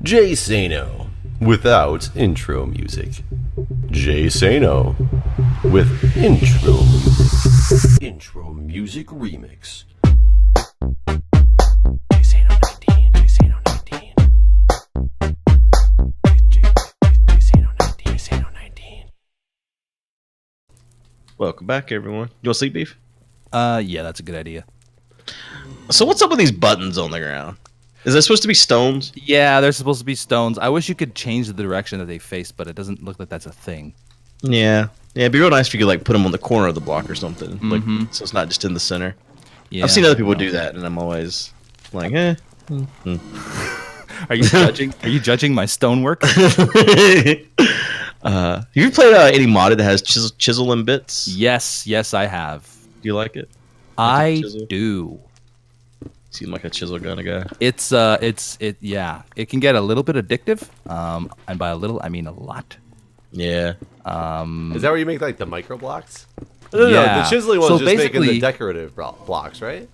Jay Sano without intro music. Jay Sano with intro music. Intro music remix. Jay Sano 19. Jay Sano 19. Jay Sano 19. Jay Sano 19. Welcome back, everyone. You want to sleep, Beef? Yeah, that's a good idea. So what's up with these buttons on the ground? Is that supposed to be stones? Yeah, they're supposed to be stones. I wish you could change the direction that they face, but it doesn't look like that's a thing. Yeah. Yeah, it'd be real nice if you could, like, put them on the corner of the block or something. Like, so it's not just in the center. Yeah, I've seen other people do that, and I'm always like, eh. Are you judging? Are you judging my stonework? Have you played any modded that has chisel and bits? Yes, I have. Do you like it? I do. Seem like a chisel kind of guy. Yeah. It can get a little bit addictive. And by a little, I mean a lot. Yeah. Is that where you make like the micro blocks? No, Yeah. the chiseling one's So just making the basically- decorative blocks, right?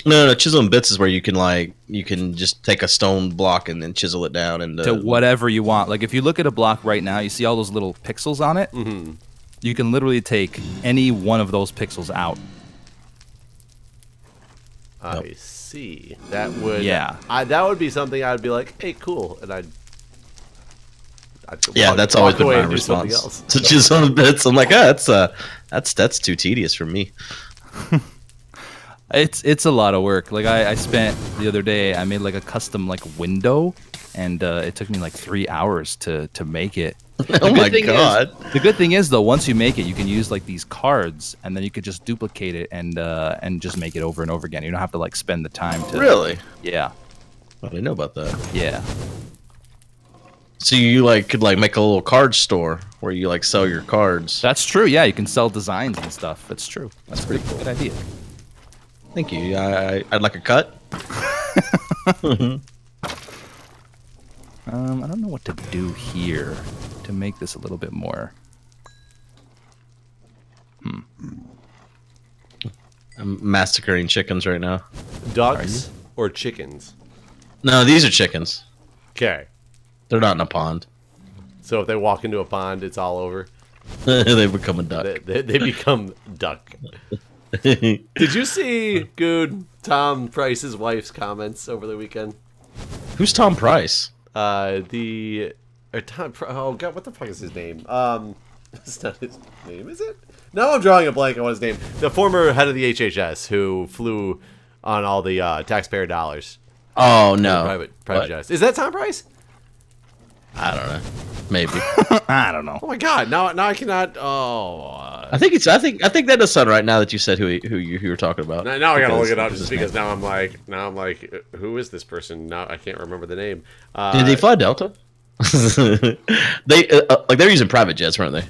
No, chisel and bits is where you can just take a stone block and then chisel it down and To whatever you want. Like if you look at a block right now, you see all those little pixels on it? Mm-hmm. You can literally take any one of those pixels out. I see. That would that would be something I'd be like, hey, cool, and I'd that's always been away my and do something response else. to chisel and bits. I'm like, that's too tedious for me. It's a lot of work. Like I spent the other day, I made like a custom like window, and it took me like 3 hours to make it. Oh my god! The good thing is though, once you make it, you can use like these cards, and then you could just duplicate it and just make it over and over again. You don't have to like spend the time to. Really? Yeah. I didn't know about that. Yeah. So you could make a little card store where you sell your cards. That's true. Yeah, you can sell designs and stuff. That's true. That's a pretty cool. Good idea. Thank you. I'd like a cut. I don't know what to do here to make this a little bit more. I'm massacring chickens right now. Ducks or chickens? No, these are chickens. Okay. They're not in a pond. So if they walk into a pond, it's all over. They become a duck. They become duck. Did you see Tom Price's wife's comments over the weekend? Who's Tom Price? Oh god, what the fuck is his name? It's not his name, is it? Now I'm drawing a blank on what his name. The former head of the HHS who flew on all the taxpayer dollars. Oh no, private jets. Is that Tom Price? I don't know. Maybe. I don't know. Oh my god! Now I cannot. I think that does sound right now that you said who you were talking about. Now I gotta look it up just because now I'm like, who is this person? Now I can't remember the name. Did they fly Delta? They're using private jets, weren't they?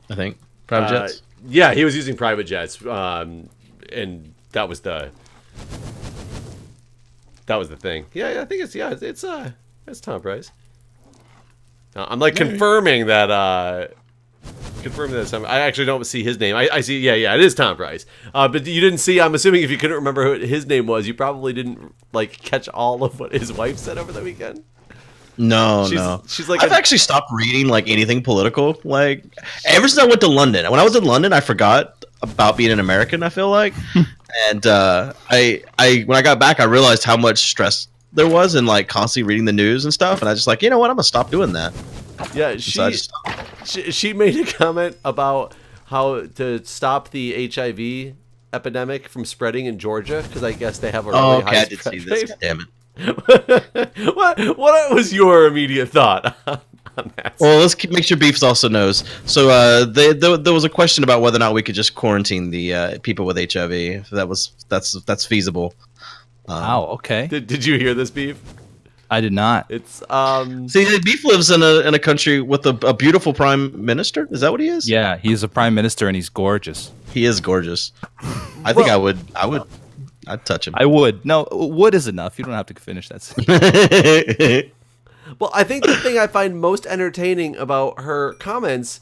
I think private jets. Yeah, he was using private jets, and that was the thing. Yeah, I think it's Tom Price. I'm like confirming that. Confirming that I actually don't see his name. I see. Yeah, it is Tom Price. But you didn't see. I'm assuming if you couldn't remember who his name was, you probably didn't catch all of what his wife said over the weekend. No. She's like, I've actually stopped reading anything political. Ever since I went to London. When I was in London, I forgot about being an American. I feel like, and I when I got back, I realized how much stress there was in constantly reading the news and stuff. And I just you know what, I'm gonna stop doing that. Yeah, she made a comment about how to stop the HIV epidemic from spreading in Georgia because I guess they have a really high I did see this. God damn it. What was your immediate thought on that? Well, let's make sure Beefs also knows. So there was a question about whether or not we could just quarantine the people with HIV. If that's feasible. Wow. Okay. Did you hear this, Beef? I did not. It's See, Beef lives in a country with a beautiful prime minister. Is that what he is? Yeah, he's a prime minister and he's gorgeous. He is gorgeous. I think I'd touch him. I would. No, wood is enough. You don't have to finish that sentence. Well, I think the thing I find most entertaining about her comments,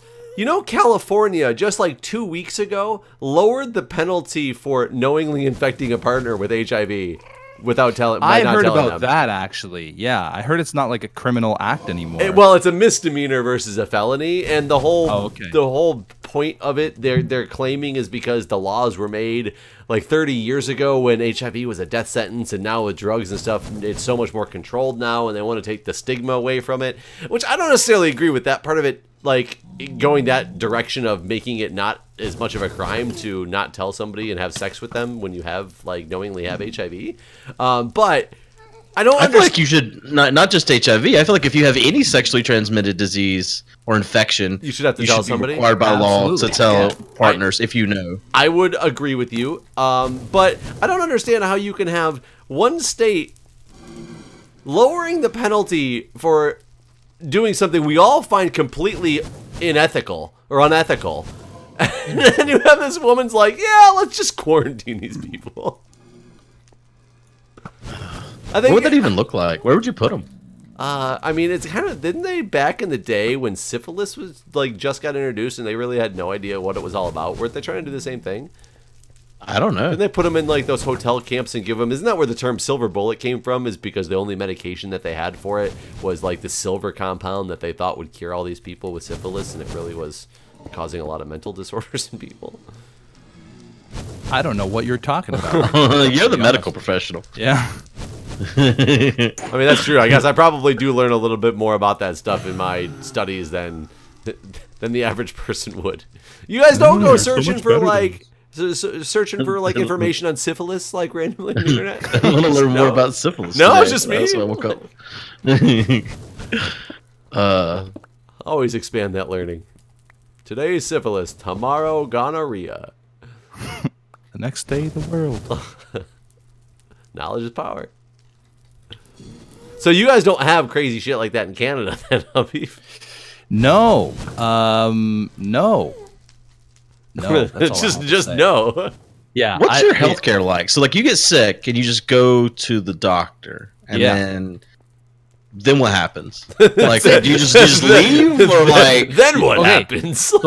California just 2 weeks ago lowered the penalty for knowingly infecting a partner with HIV without telling. I not heard telling about them. that actually. Yeah, I heard it's not like a criminal act anymore. Well, it's a misdemeanor versus a felony, and the whole the whole point of it they're claiming is because the laws were made like 30 years ago when HIV was a death sentence, and now with drugs and stuff, it's so much more controlled now, and they want to take the stigma away from it, which I don't necessarily agree with that part of it. Like going that direction of making it not as much of a crime to not tell somebody and have sex with them when you have like knowingly have HIV, but I feel like you should not just HIV. I feel like if you have any sexually transmitted disease or infection, you should have to tell somebody. Be required by law to tell partners if you know. I would agree with you, but I don't understand how you can have one state lowering the penalty for doing something we all find completely unethical, and then you have this woman's like, yeah, let's just quarantine these people. What would that even look like? Where would you put them? I mean, it's kind of, didn't they back in the day when syphilis was like just got introduced and they really had no idea what it was all about? Weren't they trying to do the same thing? I don't know. Didn't they put them in like those hotel camps and give them? Isn't that where the term silver bullet came from? Is because the only medication that they had for it was like the silver compound that they thought would cure all these people with syphilis, and it really was causing a lot of mental disorders in people. I don't know what you're talking about. You're the medical professional. Yeah. I mean, that's true. I guess I probably do learn a little bit more about that stuff in my studies than the average person would. You guys don't go searching for like information on syphilis like randomly on the internet. I want to learn more about syphilis. No, today. it's just me. That's why I woke up. Always expand that learning. Today syphilis, tomorrow gonorrhea. The next day, the world. Knowledge is power. So you guys don't have crazy shit like that in Canada, then, Habib? No. No. No. just no. Yeah. What's your healthcare like? So, like, you get sick and you just go to the doctor, and then what happens? Like, do you just leave, or like then what happens? So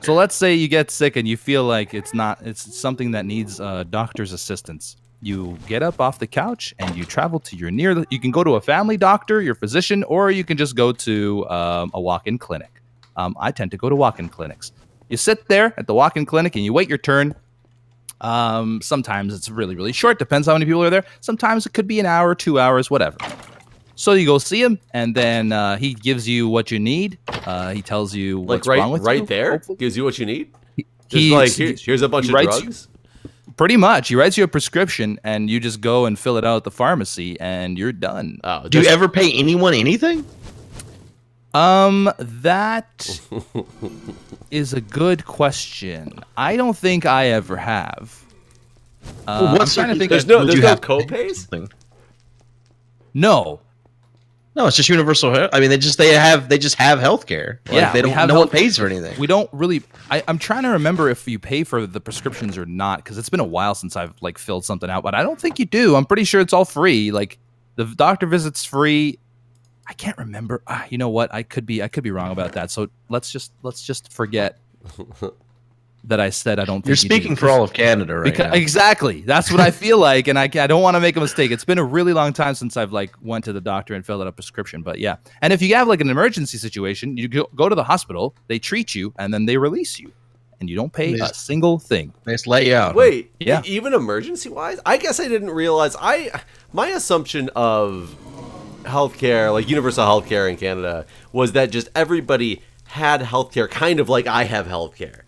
so let's say you get sick and you feel like it's something that needs doctor's assistance. You get up off the couch and you travel to you can go to a family doctor, your physician, or you can just go to a walk-in clinic. I tend to go to walk-in clinics. You sit there at the walk-in clinic and you wait your turn. Sometimes it's really, really short. Depends how many people are there. Sometimes it could be an hour, 2 hours, whatever. So you go see him, and then he gives you what you need. He tells you what's wrong with you. Right there? Hopefully. Gives you what you need? Here's a bunch of drugs? Pretty much. He writes you a prescription, and you just go and fill it out at the pharmacy, and you're done. Oh, do you ever pay anyone anything? That is a good question. I don't think I ever have. I'm trying to think. There's no co-pays? No. No, it's just universal health. I mean, they just have healthcare. Like, they don't. No one pays for anything. We don't really. I'm trying to remember if you pay for the prescriptions or not, because it's been a while since I've like filled something out. But I don't think you do. I'm pretty sure it's all free. Like the doctor visit's free. I can't remember. You know what? I could be wrong about that. So let's just forget that I said I don't think you're speaking for all of Canada right now. Exactly. That's what I feel like, and I don't want to make a mistake. It's been a really long time since I've like went to the doctor and filled out a prescription, but yeah. And if you have like an emergency situation, you go to the hospital, they treat you, and then they release you, and you don't pay a single thing. They just let you out. Wait, even emergency-wise? I guess I didn't realize. My assumption of healthcare, like universal healthcare in Canada, was that just everybody had healthcare, kind of like I have healthcare.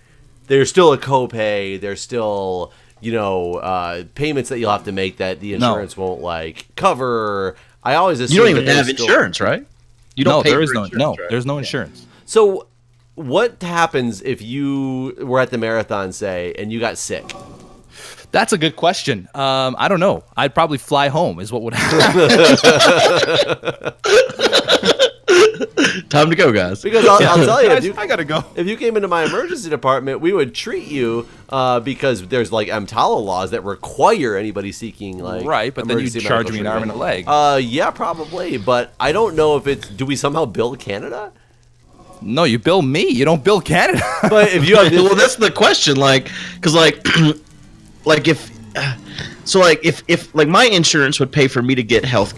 There's still a copay. There's still, payments that you'll have to make that the insurance won't like cover. I always assume you don't even have insurance, right? You don't. Pay there's for no insurance, right? There's no insurance. So, what happens if you were at the marathon, say, and you got sick? That's a good question. I don't know. I'd probably fly home is what would happen. Time to go, guys. Because I'll tell you, I gotta go. If you came into my emergency department, we would treat you because there's like EMTALA laws that require anybody seeking like right, but then you charge me an arm and a leg. Yeah, probably, but I don't know if it's. Do we somehow bill Canada? No, you bill me. You don't bill Canada. But if you have, well, that's the question. Like, because like if So like if like my insurance would pay for me to get health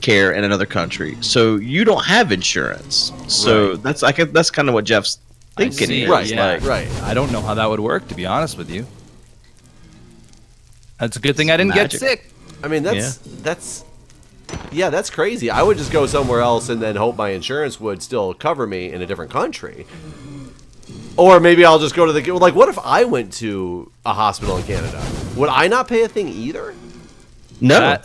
care in another country, so you don't have insurance. So that's that's kind of what Jeff's thinking here. Right, Yeah. right. I don't know how that would work, to be honest with you. That's a good thing I didn't get sick. I mean, that's crazy. I would just go somewhere else and then hope my insurance would still cover me in a different country. Or maybe I'll just go to the... Like, what if I went to a hospital in Canada? Would I not pay a thing either? No.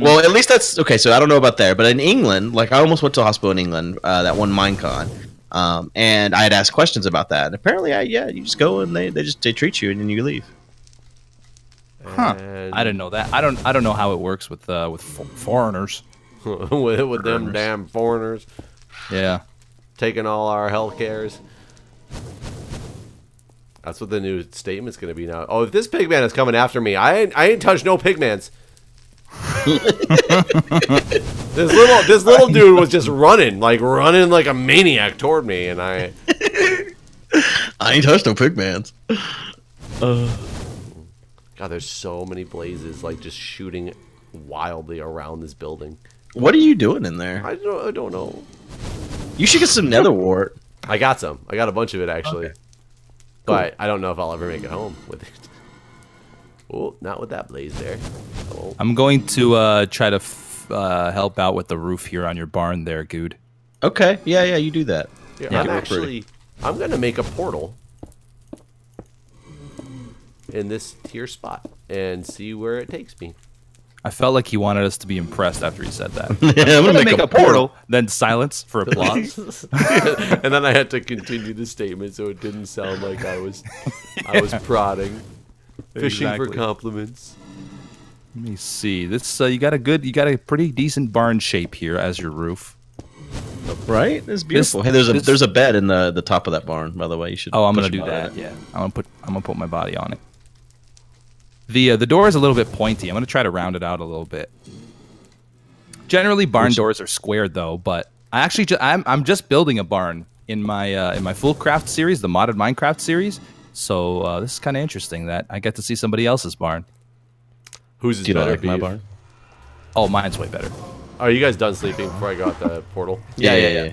Well, at least that's... Okay, so I don't know about there, but in England, like, I almost went to a hospital in England, that one Minecon, and I had asked questions about that. And apparently, you just go and they treat you and then you leave. Huh. I didn't know that. I don't know how it works with foreigners. with them damn foreigners. Yeah. Taking all our health cares. That's what the new statement's going to be now. Oh, if this pigman is coming after me, I ain't touched no pigmans. this little dude was just running like a maniac toward me, and I ain't touched no pigmans. God, there's so many blazes like just shooting wildly around this building. What are you doing in there? I don't know. You should get some nether wart. I got some. I got a bunch of it actually. Okay. But I don't know if I'll ever make it home with it. Oh, not with that blaze there. Oh. I'm going to try to help out with the roof here on your barn there, Guude. Okay. Yeah, you do that. Yeah, I'm going to make a portal in this tier spot and see where it takes me. I felt like he wanted us to be impressed after he said that. Yeah, I'm gonna make a portal. Then silence for applause. And then I had to continue the statement so it didn't sound like I was prodding, fishing for compliments. Let me see. This you got a pretty decent barn shape here as your roof. Right? It's beautiful. Hey, there's a bed in the top of that barn, by the way. You should. Oh, I'm gonna do that. Yeah, I'm gonna put my body on it. The door is a little bit pointy. I'm gonna try to round it out a little bit. Generally, barn doors are squared though, but I'm just building a barn in my full craft series, the modded Minecraft series. So this is kind of interesting that I get to see somebody else's barn. Whose is better? Like my barn? Oh, mine's way better. Are you guys done sleeping before I go out the portal? Yeah.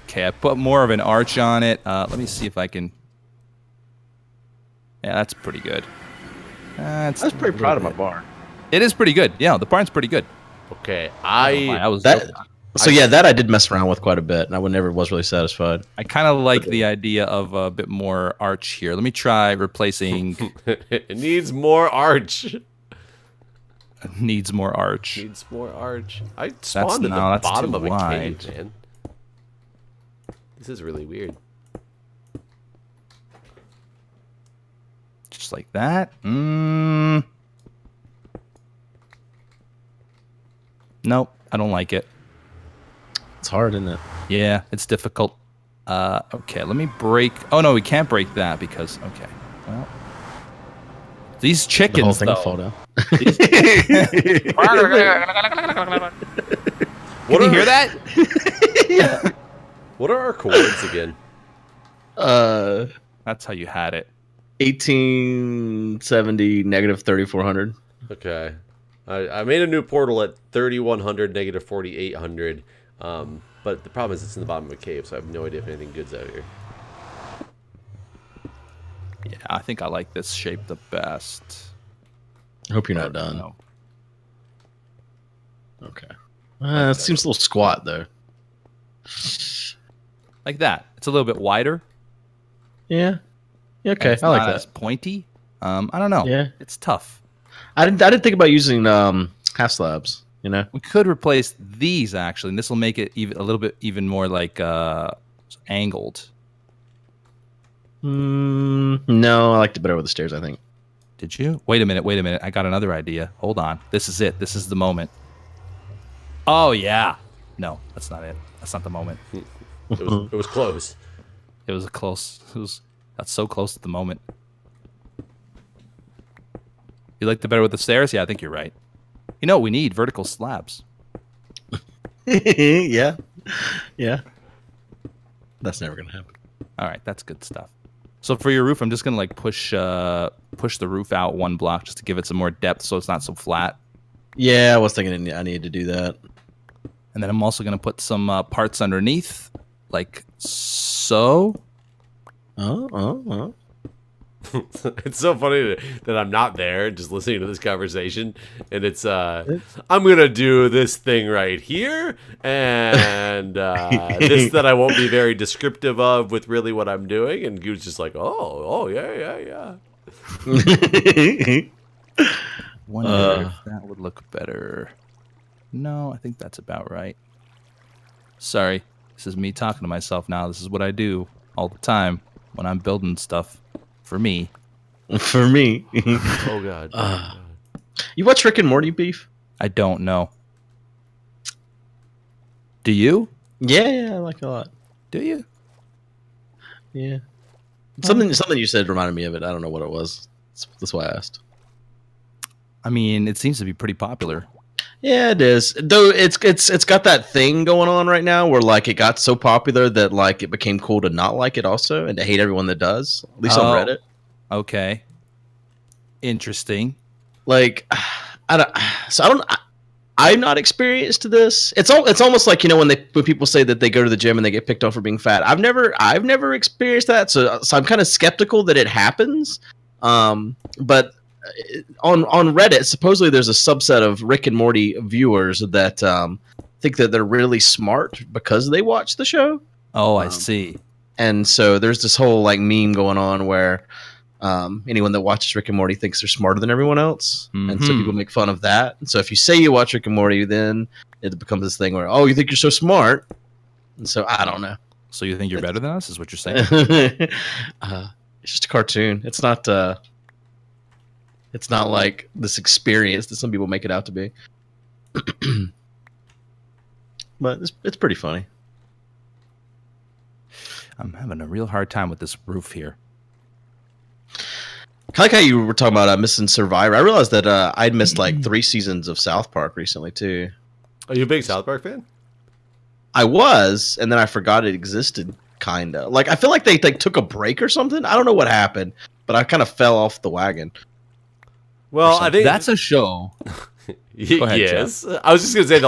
Okay, I put more of an arch on it. Let me see if I can. Yeah, that's pretty good. I was pretty proud of my barn. It is pretty good. Yeah, the barn's pretty good. Okay, that I did mess around with quite a bit, and I never was really satisfied. I kind of like the idea of a bit more arch here. Let me try replacing. It needs more arch. Needs more arch. Needs more arch. I spawned at the bottom of a cave, man. This is really weird. Just like that. Nope, I don't like it. It's hard, isn't it? Yeah, it's difficult. Okay, let me break. Oh no, we can't break that because. Okay, well, these chickens. The whole thing will fall down. Can you hear that? Yeah. What are our coordinates again? That's how you had it. 1870 negative 3400. Okay. I made a new portal at 3100 negative 4800. But the problem is it's in the bottom of a cave, so I have no idea if anything good's out here. Yeah, I think I like this shape the best. I hope you're not done. No. Okay. It seems a little squat, though. Like that. It's a little bit wider. Yeah. Okay, I like that. It's pointy. I don't know. Yeah. It's tough. I didn't think about using half slabs, you know? We could replace these, actually, and this will make it a little bit even more, like, angled. No, I liked it better with the stairs, I think. Did you? Wait a minute. I got another idea. Hold on. This is it. This is the moment. Oh, yeah. No, that's not it. That's not the moment. It was close. It was close. That's so close at the moment. You liked it better with the stairs? Yeah, I think you're right. You know what we need? Vertical slabs. Yeah. That's never going to happen. All right, that's good stuff. So for your roof, I'm just gonna like push the roof out 1 block just to give it some more depth, so it's not so flat. Yeah, I was thinking I needed to do that. And then I'm also gonna put some parts underneath, like so. Oh. It's so funny that I'm not there, just listening to this conversation, and it's I'm gonna do this thing right here, and this that I won't be very descriptive of with really what I'm doing, and Guude's just like, oh, yeah. Wonder if that would look better. No, I think that's about right. Sorry, this is me talking to myself now. This is what I do all the time when I'm building stuff for me. For me. Oh God. You watch Rick and Morty, Beef? I don't know. Do you? Yeah, I like it a lot. Do you? Yeah. Something you said reminded me of it. I don't know what it was. That's why I asked. I mean, it seems to be pretty popular. Yeah, it is. Though it's got that thing going on right now where like it got so popular that like it became cool to not like it also and to hate everyone that does. At least on Reddit. Okay. Interesting. Like I'm not experienced to this. It's almost like, you know, when people say that they go to the gym and they get picked on for being fat. I've never experienced that, so I'm kind of skeptical that it happens. But on Reddit, supposedly there's a subset of Rick and Morty viewers that think that they're really smart because they watch the show. Oh, I see. And so there's this whole like meme going on where anyone that watches Rick and Morty thinks they're smarter than everyone else, and so people make fun of that. And so if you say you watch Rick and Morty, then it becomes this thing where, oh, you think you're so smart, and so I don't know. So you think you're better than us, is what you're saying? It's just a cartoon. It's not like this experience that some people make it out to be. But it's pretty funny. I'm having a real hard time with this roof here. I like how you were talking about missing Survivor. I realized that I'd missed like 3 seasons of South Park recently too. Are you a big South Park fan? I was, and then I forgot it existed. Kinda. Like I feel like they took a break or something. I don't know what happened, but I kind of fell off the wagon. Well, I think that's a show. Ahead, yes, Jeff. I was just gonna say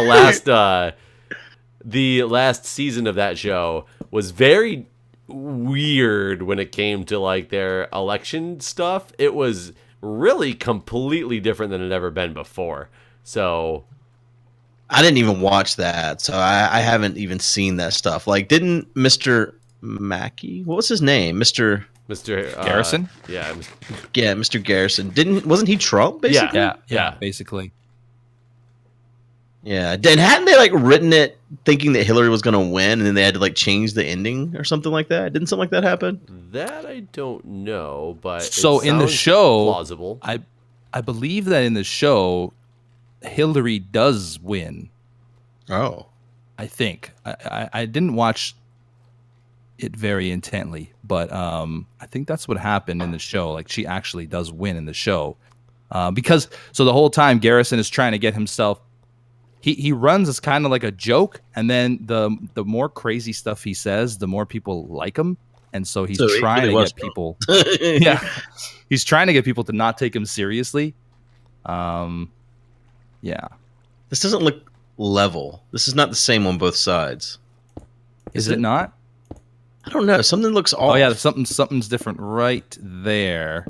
the last season of that show was very weird when it came to like their election stuff. It was really completely different than it had ever been before. So I didn't even watch that, so I haven't even seen that stuff. Like, didn't Mr. Mackey? What was his name? Mr. Garrison? Yeah, Mr. Garrison. Wasn't he Trump basically? Yeah, basically. Yeah, and hadn't they like written it thinking that Hillary was going to win, and then they had to like change the ending or something like that? Didn't something like that happen? That I don't know, but so in the show, plausible. I believe that in the show, Hillary does win. Oh, I think I didn't watch it very intently, but I think that's what happened in the show. Like she actually does win in the show, because so the whole time Garrison is trying to get himself. He runs as kind of like a joke, and then the more crazy stuff he says, the more people like him, and so he's trying to get people. Yeah, he's trying to get people to not take him seriously. Yeah, this doesn't look level. This is not the same on both sides. Is it not? I don't know. Something looks off. Oh yeah, something's different right there.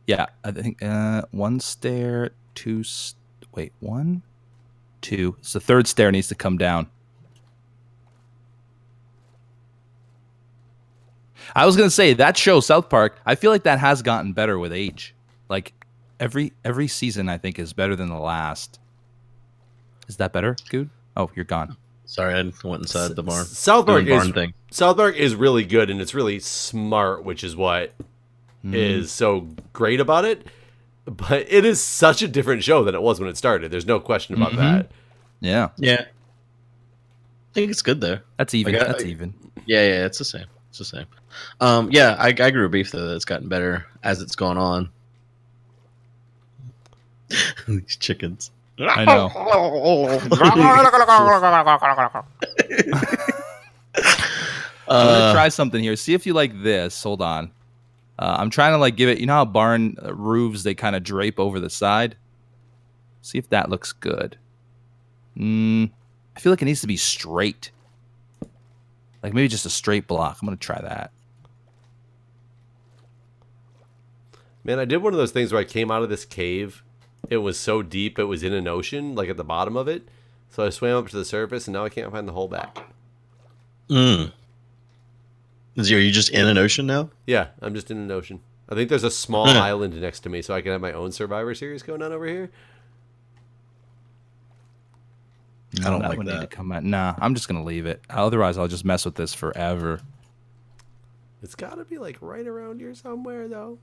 Yeah, I think 1 stair, 2. Wait, 1, 2. So the 3rd stair needs to come down. I was gonna say that show, South Park. I feel like that has gotten better with age. Like every season, I think is better than the last. Is that better, Guude? Oh, you're gone. Sorry, I went inside the barn. South Park is really good, and it's really smart, which is what is so great about it. But it is such a different show than it was when it started. There's no question about that. Yeah. Yeah. I think it's good though. That's even. Like, that's even. Yeah, it's the same. It's the same. Yeah, I agree with Beef though that it's gotten better as it's gone on. These chickens. I know. I'm gonna try something here. See if you like this. Hold on. I'm trying to like give it. You know how barn roofs they kind of drape over the side. See if that looks good. I feel like it needs to be straight. Like maybe just a straight block. I'm gonna try that. Man, I did one of those things where I came out of this cave. It was so deep, it was in an ocean, like at the bottom of it. So I swam up to the surface, and now I can't find the hole back. Are you just in an ocean now? Yeah, I'm just in an ocean. I think there's a small island next to me, so I can have my own Survivor Series going on over here. No, I don't that like would that. need to come out. Nah, I'm just gonna leave it. Otherwise, I'll just mess with this forever. It's got to be like right around here somewhere, though.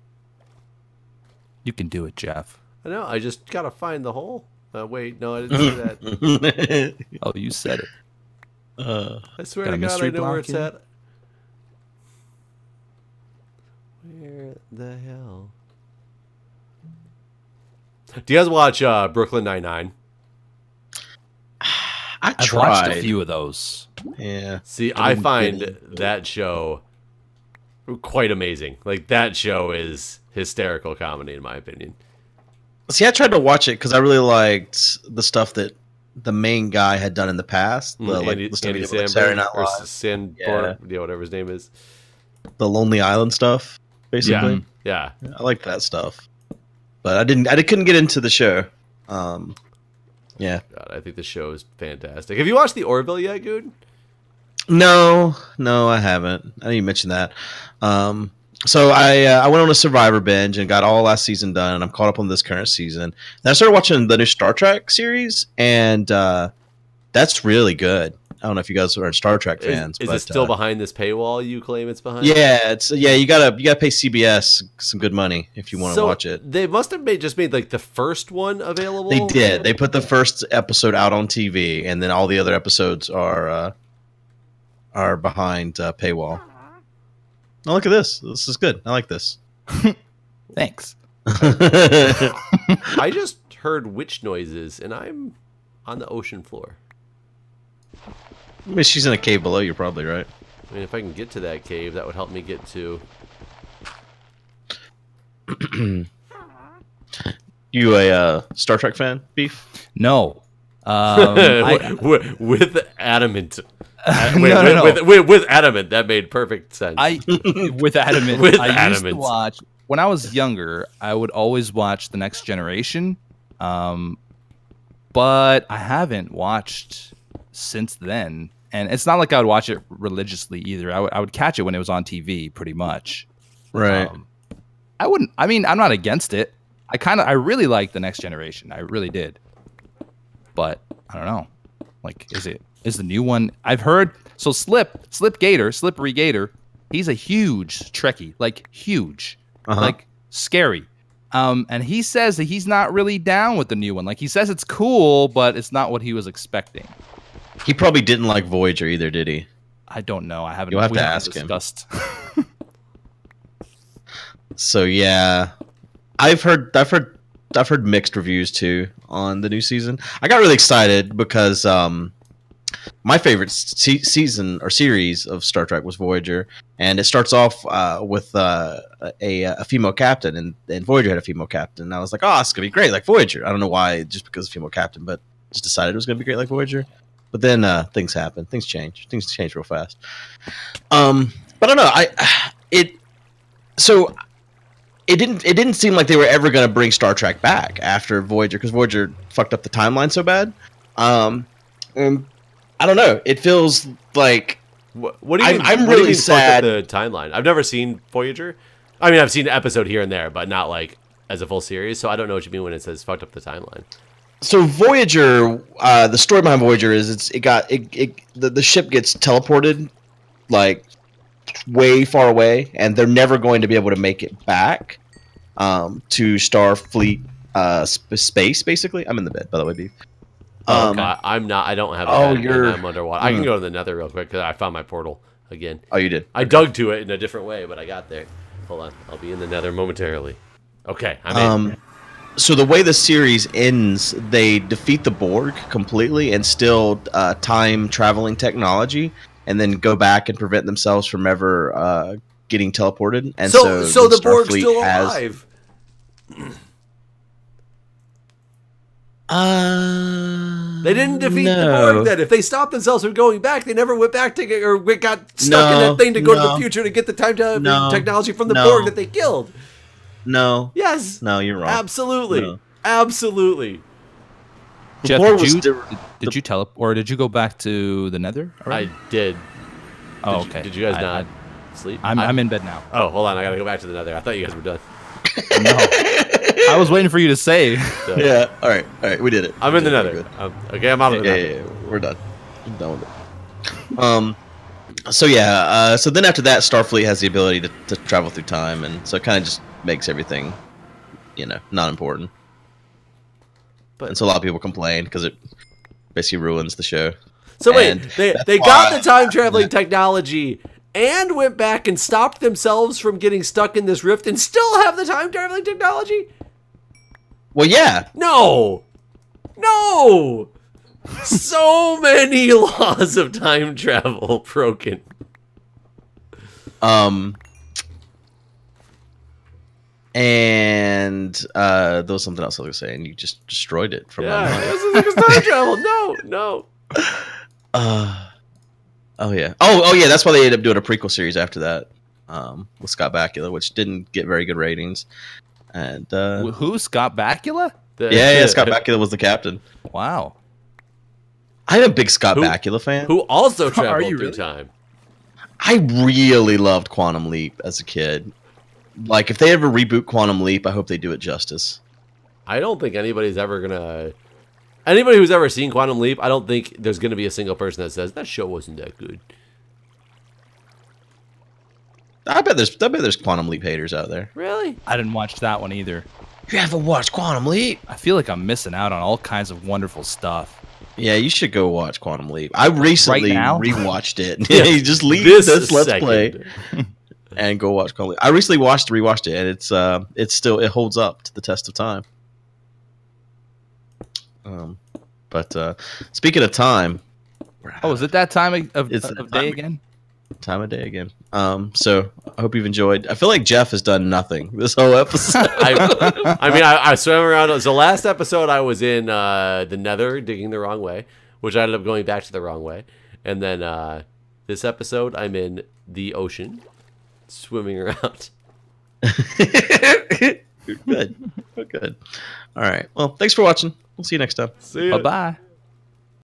You can do it, Jeff. I know. I just got to find the hole. Wait, no, I didn't do that. Oh, you said it. I swear Got to a God, mystery I know where block it's here? at. Where the hell? Do you guys watch Brooklyn Nine-Nine? I've tried. watched a few of those. Yeah. See, I find that show quite amazing. Like, that show is hysterical comedy, in my opinion. See, I tried to watch it because I really liked the stuff that the main guy had done in the past. The, Andy the stuff he did with, Samberg, Saturday Night or Live. Sanborn, yeah, whatever his name is. The Lonely Island stuff, basically. Yeah. I like that stuff, but I couldn't get into the show. Yeah. God, I think the show is fantastic. Have you watched The Orville yet, Guude? No, I haven't. I didn't even mention that. So I went on a Survivor binge and got all last season done, and I'm caught up on this current season. Then I started watching the new Star Trek series, and that's really good. I don't know if you guys are Star Trek fans. Is but, it still behind this paywall you claim it's behind? Yeah, you gotta pay CBS some good money if you want to watch it. They must have just made like the first one available. They did. They put the first episode out on TV, and then all the other episodes are behind paywall. Oh, look at this. This is good. I like this. Thanks. I just heard witch noises, and I'm on the ocean floor. I mean, she's in a cave below you, probably, right? I mean, if I can get to that cave, that would help me get to... You a Star Trek fan, Beef? No. With adamant. No. With adamant, that made perfect sense. With adamant. With I used to adamant. watch when I was younger. I would always watch The Next Generation, but I haven't watched since then. And it's not like I would watch it religiously either. I would catch it when it was on TV, pretty much. Right. I wouldn't. I mean, I'm not against it. I really like The Next Generation. I really did. But I don't know. Like, is the new one? I've heard. So Slippery Gator. He's a huge Trekkie, like huge, like scary. And he says that he's not really down with the new one. Like, he says it's cool, but it's not what he was expecting. He probably didn't like Voyager either, did he? I don't know. I haven't. You'll have we to haven't ask him. discussed. So yeah, I've heard mixed reviews too on the new season. I got really excited because my favorite season or series of Star Trek was Voyager, and it starts off with a female captain, and Voyager had a female captain. And I was like, oh, it's gonna be great like Voyager. I don't know why, just because of female captain, but just decided it was gonna be great like Voyager. But then things happen, things change real fast. But I don't know. It didn't seem like they were ever going to bring Star Trek back after Voyager, because Voyager fucked up the timeline so bad. And I don't know. It feels like what do you mean? I'm what do you really mean sad. fucked up the timeline. I've never seen Voyager. I mean, I've seen an episode here and there, but not like as a full series. So I don't know what you mean when it says fucked up the timeline. So Voyager, the story behind Voyager is the ship gets teleported like way far away, and they're never going to be able to make it back to Starfleet space. Basically, I'm in the bed, by the way, Beef. I'm not. I don't have. I'm underwater. I can go to the Nether real quick because I found my portal again. Oh, you did. I dug to it in a different way, but I got there. Hold on, I'll be in the Nether momentarily. Okay, I'm in. So the way the series ends, they defeat the Borg completely and steal time traveling technology, and then go back and prevent themselves from ever getting teleported, and so the Borg's Starfleet still alive. They didn't defeat the Borg then. If they stopped themselves from going back, they never went back to or got stuck in that thing to go to the future to get the time technology from the Borg that they killed. No. Yes. No, you're wrong. Absolutely. No. Absolutely. Jeff, did you or did you go back to the Nether already? I did. Oh, okay. Did you guys not sleep? I'm in bed now. Oh, hold on. I gotta go back to the Nether. I thought you guys were done. No. I was waiting for you to say. So, Yeah. All right. We did it. I'm in the Nether. Okay, I'm out of the Nether. Yeah. We're done. I'm done with it. So yeah. So then after that, Starfleet has the ability to travel through time, and so it kind of just makes everything, not important. And so a lot of people complain because it basically ruins the show. So wait, they got the time traveling technology and went back and stopped themselves from getting stuck in this rift and still have the time traveling technology? Well, yeah. No. So many laws of time travel broken. And there was something else I was saying. You just destroyed it from my mind. This is like a time travel. No. Oh yeah. Oh yeah. That's why they ended up doing a prequel series after that, with Scott Bakula, which didn't get very good ratings. And who? Scott Bakula? Yeah. Scott Bakula was the captain. Wow. I'm a big Scott Bakula fan. Who also traveled through time. I really loved Quantum Leap as a kid. Like, if they ever reboot Quantum Leap, I hope they do it justice. I don't think anybody's ever gonna. Anybody who's ever seen Quantum Leap, I don't think there's gonna be a single person that says that show wasn't that good. I bet there's Quantum Leap haters out there. Really? I didn't watch that one either. You haven't watched Quantum Leap? I feel like I'm missing out on all kinds of wonderful stuff. Yeah, you should go watch Quantum Leap. I recently rewatched it. Yeah, you just leave this Let's Play and go watch Quantum Leap. I recently rewatched it, and it holds up to the test of time. But speaking of time, is it that time of day again? Time of day again. So I hope you've enjoyed. I feel like Jeff has done nothing this whole episode. I swam around. So last episode I was in the Nether digging the wrong way, which I ended up going back to the wrong way, and then this episode I'm in the ocean, swimming around. Good. Good. All right. Well, thanks for watching. We'll see you next time. See ya. Bye-bye.